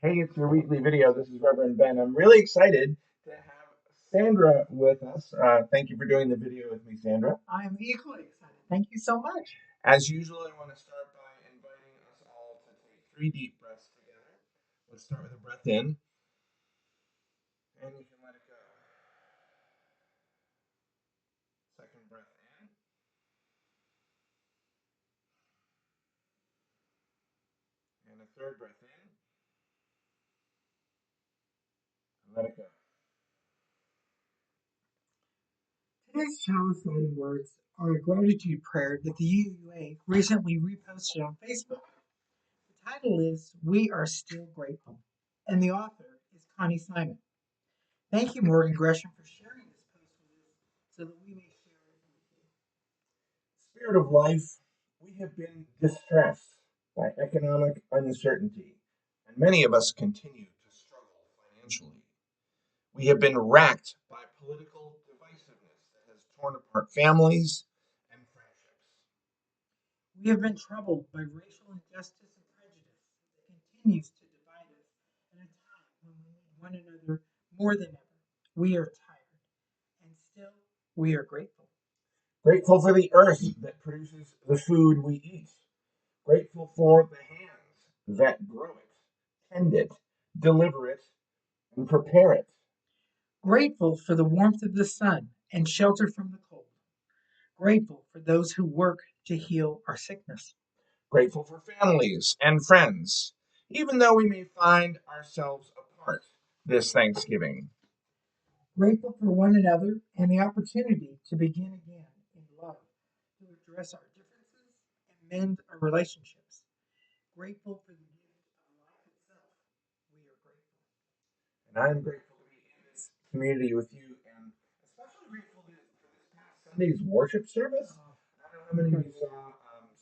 Hey, it's your weekly video. This is Reverend Ben. I'm really excited to have Sandra with us. Thank you for doing the video with me, Sandra. I'm equally excited. Thank you so much. As usual, I want to start by inviting us all to take 3 deep breaths together. Let's start with a breath in, and you can let it go. Second breath in, and a third breath in, and let it go. Today's challenge fighting words are a gratitude prayer that the UUA recently reposted on Facebook. The title is We Are Still Grateful, and the author is Connie Simon. Thank you, Morgan Gresham, for sharing this post with us so that we may share it with you. Spirit of life, we have been distressed by economic uncertainty, and many of us continue to struggle financially. We have been racked by political divisiveness that has torn apart families and friendships. We have been troubled by racial injustice and prejudice that continues to divide us at a time when we need one another more than ever. We are tired, and still we are grateful. Grateful for the earth that produces the food we eat. Grateful for the hands that grow it, tend it, deliver it, and prepare it. Grateful for the warmth of the sun and shelter from the cold. Grateful for those who work to heal our sickness. Grateful for families and friends, even though we may find ourselves apart this Thanksgiving. Grateful for one another and the opportunity to begin again in love, to address our differences and mend our relationships. Grateful for the gift of life itself. We are grateful. And I'm grateful to be in this community with you, and especially grateful for this past Sunday's worship service. I don't know how many of you saw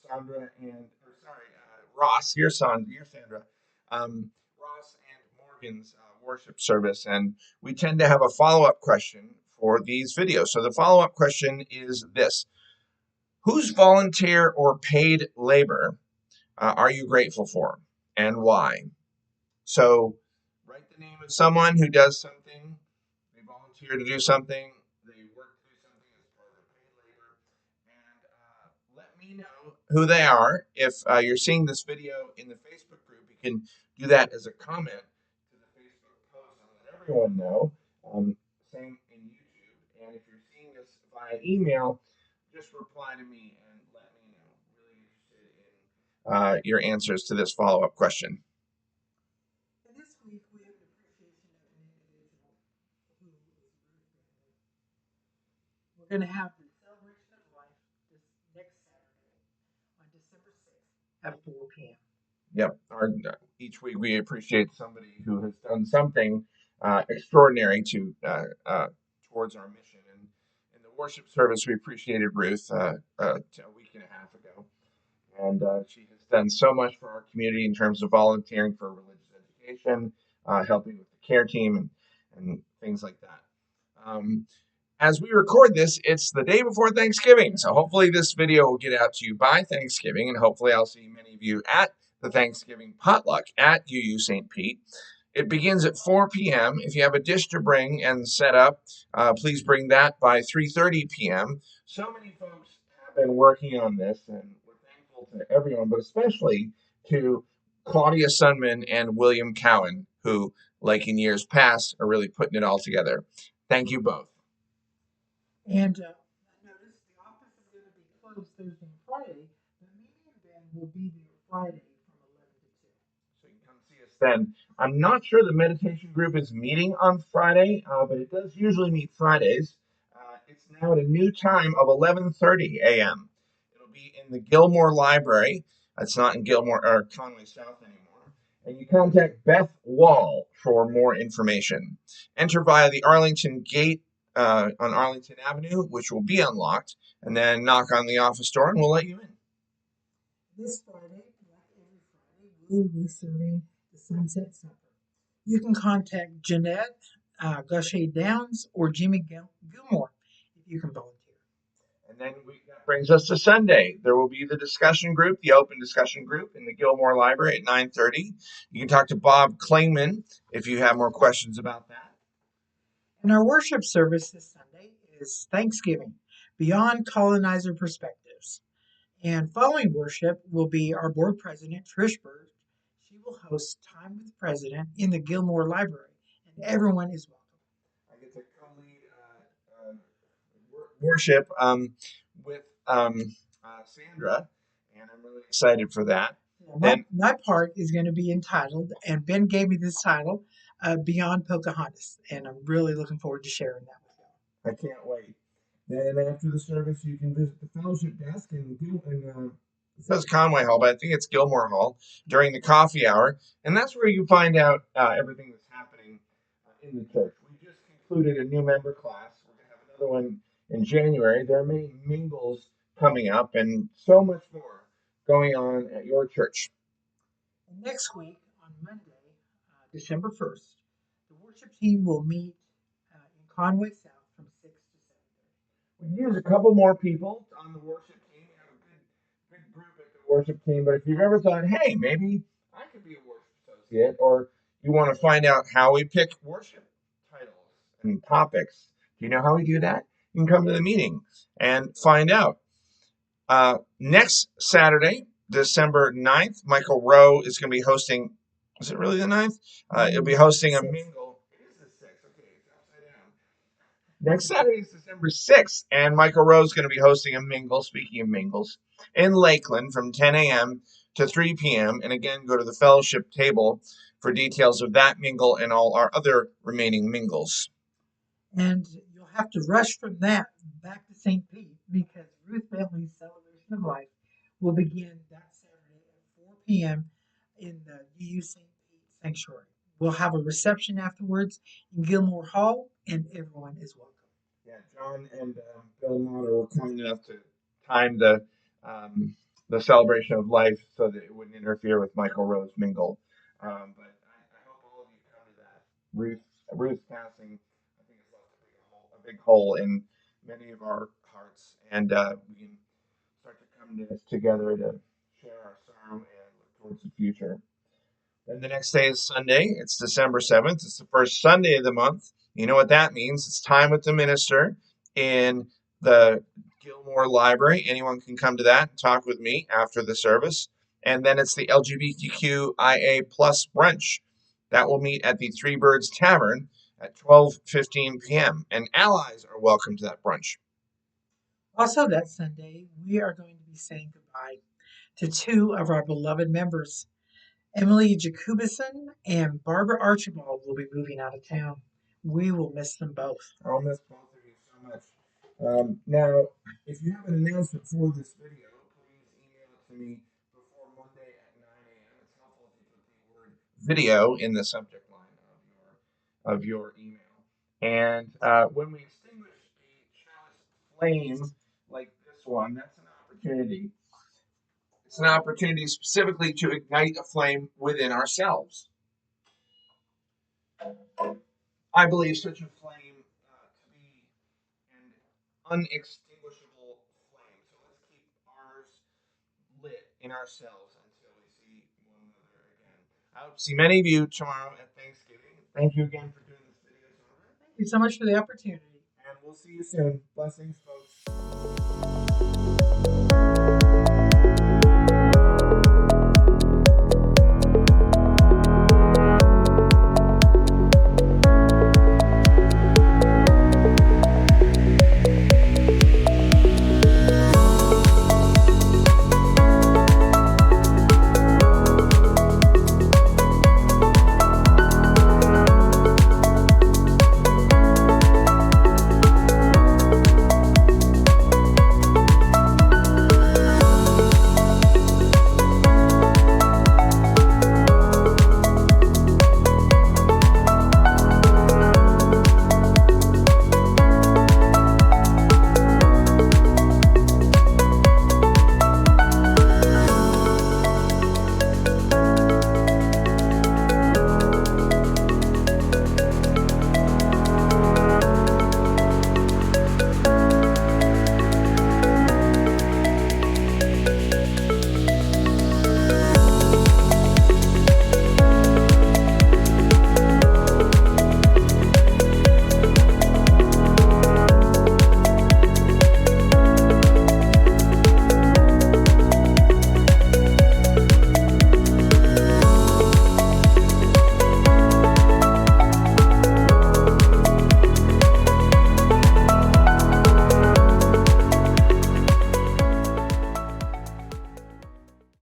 Sandra and, or sorry, Ross, you're Sandra, Ross and Morgan's worship service, and we tend to have a follow-up question for these videos. So the follow-up question is this: whose volunteer or paid labor are you grateful for, and why? So write the name of someone who does something, they volunteer to do something, they work to do something as part of their paid labor, and let me know who they are. If you're seeing this video in the Facebook group, you can do that as a comment to the Facebook post and let everyone know. Same in YouTube. And if you're seeing this via email, just reply to me and let me know. Really interested in your answers to this follow-up question. And this week we have an appreciation of an individual who is We're going to have the celebration of life this next Saturday on December 6th at 4 p.m. Yep. Each week we appreciate somebody who has done something extraordinary towards our mission. And in the worship service, we appreciated Ruth a week and a half ago, and she has done so much for our community in terms of volunteering for religious education, helping with the care team, and things like that. As we record this, it's the day before Thanksgiving. So hopefully this video will get out to you by Thanksgiving, and hopefully I'll see many of you at the Thanksgiving potluck at UU St. Pete. It begins at 4 p.m. If you have a dish to bring and set up, please bring that by 3:30 p.m. So many folks have been working on this, and we're thankful to everyone, but especially to Claudia Sunman and William Cowan, who, like in years past, are really putting it all together. Thank you both. And notice the office is going to be closed Thursday and Friday, but me and Ben will be there Friday from 11 to 2. So you can come see us then. I'm not sure the meditation group is meeting on Friday, but it does usually meet Fridays. It's now at a new time of 11:30 a.m. It'll be in the Gilmore Library. It's not in Gilmore or Conway South anymore. And you contact Beth Wall for more information. Enter via the Arlington Gate on Arlington Avenue, which will be unlocked, and then knock on the office door and we'll let you in. This Friday, like every Friday, we will be serving the Sunset Supper. You can contact Jeanette Gushay Downs or Jimmy Gilmore if you can volunteer. And that brings us to Sunday. There will be the discussion group, the open discussion group in the Gilmore Library at 9:30. You can talk to Bob Klingman if you have more questions about that. And our worship service this Sunday is Thanksgiving, Beyond Colonizer Perspectives. And following worship will be our board president, Trish Bird. She will host Time with the President in the Gilmore Library, and everyone is welcome. I get to co-lead worship with Sandra, and I'm really excited for that. My part is going to be entitled, and Ben gave me this title, Beyond Pocahontas, and I'm really looking forward to sharing that with you. I can't wait. Then after the service, you can visit the fellowship desk it says Conway Hall, but I think it's Gilmore Hall during the coffee hour, and that's where you find out everything that's happening in the church. We just concluded a new member class. We're going to have another one in January. There are many mingles coming up, and so much more going on at your church. And next week, on Monday, December 1st, the worship team will meet in Conway South from 6 to 7:30. We use a couple more people on the worship team. We have a good group at the worship team. But if you've ever thought, hey, maybe I could be a worship associate, or you want to find out how we pick worship titles and topics, do you know how we do that? You can come to the meeting and find out. Next Saturday, December 9th, Michael Rowe is going to be hosting. Is it really the 9th? He'll be hosting a mingle. It is the 6th. Okay, it's upside down. Next Saturday is December 6th, and Michael Rowe is going to be hosting a mingle, speaking of mingles, in Lakeland from 10 a.m. to 3 p.m. And again, go to the fellowship table for details of that mingle and all our other remaining mingles. And you'll have to rush from that back to St. Pete because Ruth Family's Celebration of Life will begin that Saturday at 4 p.m. in the UU St. Pete Sanctuary. We'll have a reception afterwards in Gilmore Hall, and everyone is welcome. Yeah, John and Bill Motter were kind enough to time the celebration of life so that it wouldn't interfere with Michael Rowe's mingle. But I hope all of you come to that. Ruth's passing, I think, has left a big hole in many of our hearts, and we can start to come together to share our sorrow and look towards the future. Then the next day is Sunday. It's December 7th. It's the first Sunday of the month. You know what that means. It's time with the minister in the Gilmore Library. Anyone can come to that and talk with me after the service. And then it's the LGBTQIA plus brunch. That will meet at the Three Birds Tavern at 12:15 p.m. And allies are welcome to that brunch. Also that Sunday, we are going to be saying goodbye to two of our beloved members. Emily Jacobison and Barbara Archibald will be moving out of town. We will miss them both. I'll miss both of you so much. Now, if you have an announcement for this video, please email it to me before Monday at 9 a.m. It's helpful if you put the word video in the subject line of your email. And when we extinguish a chalice flame like this one, that's an opportunity. It's an opportunity specifically to ignite a flame within ourselves. I believe such a flame to be an unextinguishable flame. So let's keep ours lit in ourselves until we see one another again. I hope to see many of you tomorrow at Thanksgiving. Thank you again for doing this video, Sandra. Thank you so much for the opportunity. And we'll see you soon. Blessings, folks.